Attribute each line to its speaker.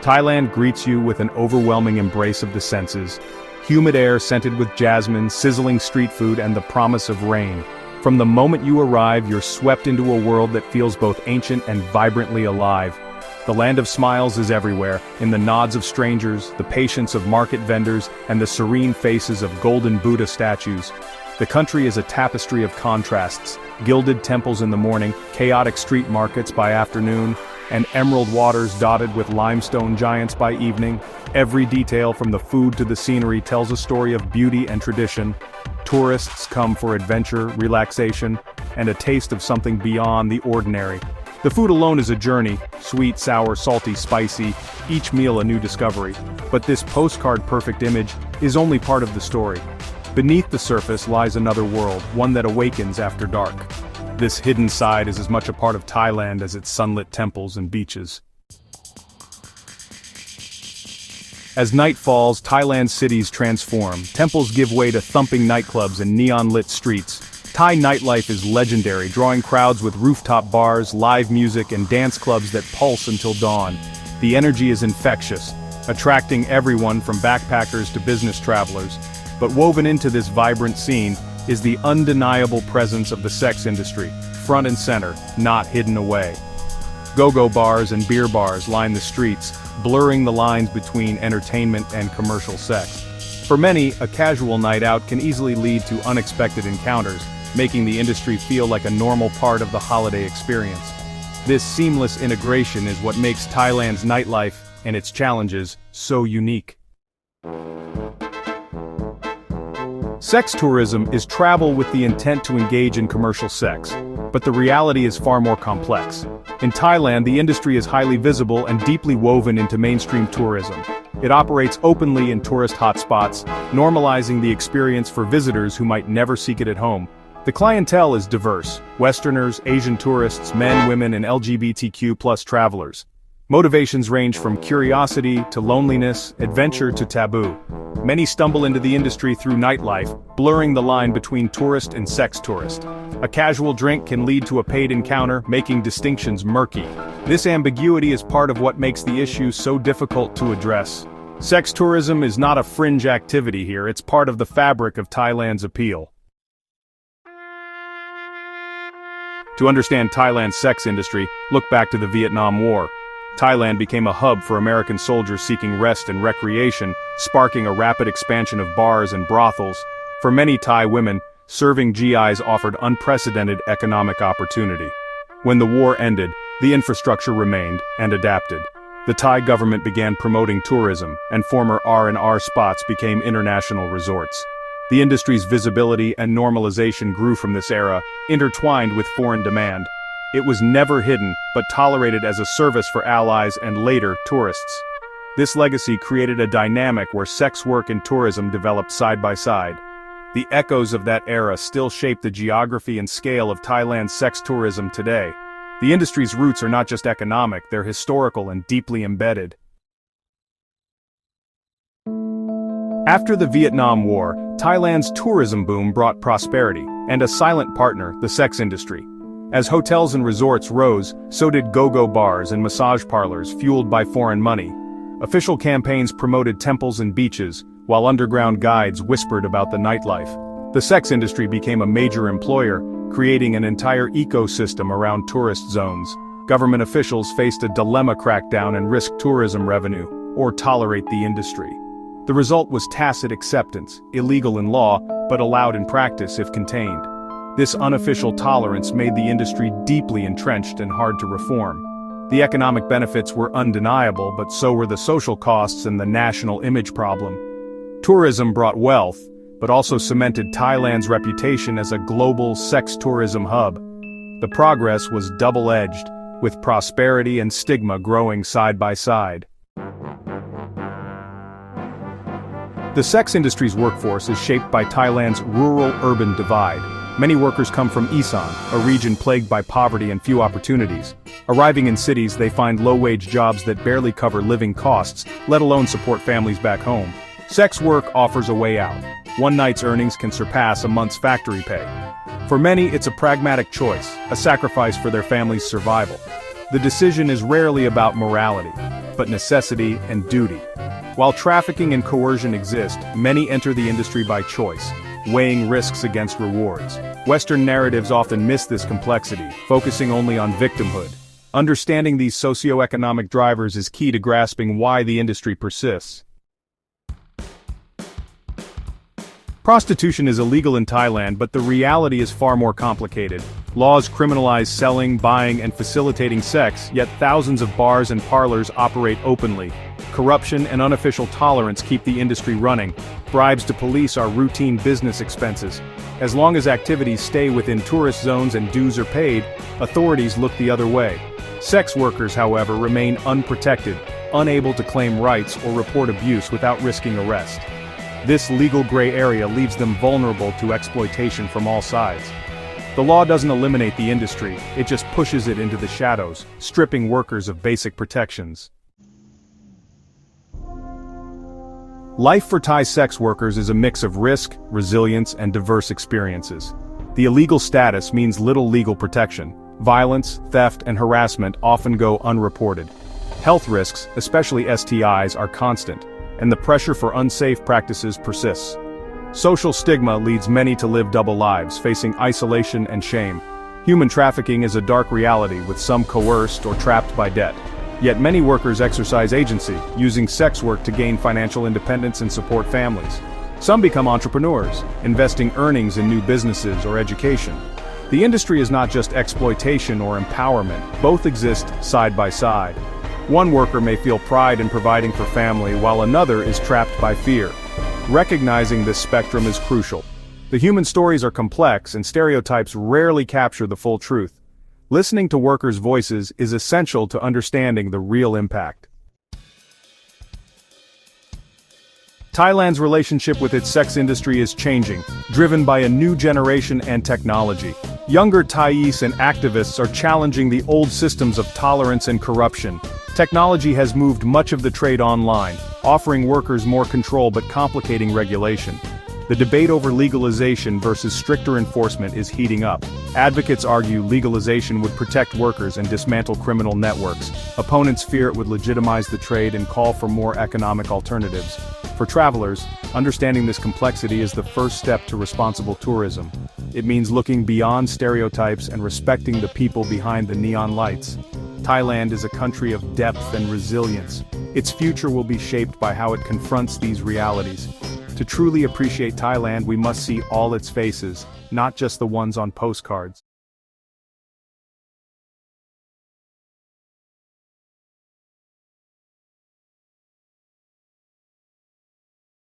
Speaker 1: Thailand greets you with an overwhelming embrace of the senses. Humid air scented with jasmine, sizzling street food, and the promise of rain. From the moment you arrive, you're swept into a world that feels both ancient and vibrantly alive. The land of smiles is everywhere, in the nods of strangers, the patience of market vendors, and the serene faces of golden Buddha statues. The country is a tapestry of contrasts, gilded temples in the morning, chaotic street markets by afternoon, and emerald waters dotted with limestone giants by evening. Every detail from the food to the scenery tells a story of beauty and tradition. Tourists come for adventure, relaxation, and a taste of something beyond the ordinary. The food alone is a journey, sweet, sour, salty, spicy, each meal a new discovery. But this postcard-perfect image is only part of the story. Beneath the surface lies another world, one that awakens after dark. This hidden side is as much a part of Thailand as its sunlit temples and beaches. As night falls, Thailand's cities transform. Temples give way to thumping nightclubs and neon-lit streets. Thai nightlife is legendary, drawing crowds with rooftop bars, live music, and dance clubs that pulse until dawn. The energy is infectious, attracting everyone from backpackers to business travelers. But woven into this vibrant scene is the undeniable presence of the sex industry, front and center, not hidden away. Go-go bars and beer bars line the streets, blurring the lines between entertainment and commercial sex. For many, a casual night out can easily lead to unexpected encounters, making the industry feel like a normal part of the holiday experience. This seamless integration is what makes Thailand's nightlife and its challenges so unique. Sex tourism is travel with the intent to engage in commercial sex, but the reality is far more complex. In Thailand, the industry is highly visible and deeply woven into mainstream tourism. It operates openly in tourist hotspots, normalizing the experience for visitors who might never seek it at home. The clientele is diverse: Westerners, Asian tourists, men, women, and LGBTQ+ travelers. Motivations range from curiosity to loneliness, adventure to taboo. Many stumble into the industry through nightlife, blurring the line between tourist and sex tourist. A casual drink can lead to a paid encounter, making distinctions murky. This ambiguity is part of what makes the issue so difficult to address. Sex tourism is not a fringe activity here, it's part of the fabric of Thailand's appeal. To understand Thailand's sex industry, look back to the Vietnam War. Thailand became a hub for American soldiers seeking rest and recreation, sparking a rapid expansion of bars and brothels. For many Thai women, serving GIs offered unprecedented economic opportunity. When the war ended, the infrastructure remained and adapted. The Thai government began promoting tourism, and former R&R spots became international resorts. The industry's visibility and normalization grew from this era, intertwined with foreign demand. It was never hidden, but tolerated as a service for allies and later, tourists. This legacy created a dynamic where sex work and tourism developed side by side. The echoes of that era still shape the geography and scale of Thailand's sex tourism today. The industry's roots are not just economic, they're historical and deeply embedded. After the Vietnam War, Thailand's tourism boom brought prosperity, and a silent partner, the sex industry. As hotels and resorts rose, so did go-go bars and massage parlors fueled by foreign money. Official campaigns promoted temples and beaches, while underground guides whispered about the nightlife. The sex industry became a major employer, creating an entire ecosystem around tourist zones. Government officials faced a dilemma: crackdown and risk tourism revenue, or tolerate the industry. The result was tacit acceptance, illegal in law, but allowed in practice if contained. This unofficial tolerance made the industry deeply entrenched and hard to reform. The economic benefits were undeniable, but so were the social costs and the national image problem. Tourism brought wealth, but also cemented Thailand's reputation as a global sex tourism hub. The progress was double-edged, with prosperity and stigma growing side by side. The sex industry's workforce is shaped by Thailand's rural-urban divide. Many workers come from Isan, a region plagued by poverty and few opportunities. Arriving in cities, they find low-wage jobs that barely cover living costs, let alone support families back home. Sex work offers a way out. One night's earnings can surpass a month's factory pay. For many, it's a pragmatic choice, a sacrifice for their family's survival. The decision is rarely about morality. but necessity and duty. While trafficking and coercion exist, many enter the industry by choice, weighing risks against rewards. Western narratives often miss this complexity, focusing only on victimhood. Understanding these socioeconomic drivers is key to grasping why the industry persists. Prostitution is illegal in Thailand, but the reality is far more complicated. Laws criminalize selling, buying, and facilitating sex, yet thousands of bars and parlors operate openly. Corruption and unofficial tolerance keep the industry running. Bribes to police are routine business expenses. As long as activities stay within tourist zones and dues are paid, authorities look the other way. Sex workers, however, remain unprotected, unable to claim rights or report abuse without risking arrest. This legal gray area leaves them vulnerable to exploitation from all sides. The law doesn't eliminate the industry, it just pushes it into the shadows, stripping workers of basic protections. Life for Thai sex workers is a mix of risk, resilience, and diverse experiences. The illegal status means little legal protection. Violence, theft, and harassment often go unreported. Health risks, especially STIs, are constant, and the pressure for unsafe practices persists. Social stigma leads many to live double lives, facing isolation and shame. Human trafficking is a dark reality, with some coerced or trapped by debt. Yet many workers exercise agency, using sex work to gain financial independence and support families. Some become entrepreneurs, investing earnings in new businesses or education. The industry is not just exploitation or empowerment, both exist side by side. One worker may feel pride in providing for family, while another is trapped by fear. Recognizing this spectrum is crucial. The human stories are complex, and stereotypes rarely capture the full truth. Listening to workers' voices is essential to understanding the real impact. Thailand's relationship with its sex industry is changing, driven by a new generation and technology. Younger Thais and activists are challenging the old systems of tolerance and corruption. Technology has moved much of the trade online, offering workers more control but complicating regulation. The debate over legalization versus stricter enforcement is heating up. Advocates argue legalization would protect workers and dismantle criminal networks. Opponents fear it would legitimize the trade and call for more economic alternatives. For travelers, understanding this complexity is the first step to responsible tourism. It means looking beyond stereotypes and respecting the people behind the neon lights. Thailand is a country of depth and resilience. Its future will be shaped by how it confronts these realities. To truly appreciate Thailand, we must see all its faces, not just the ones on postcards.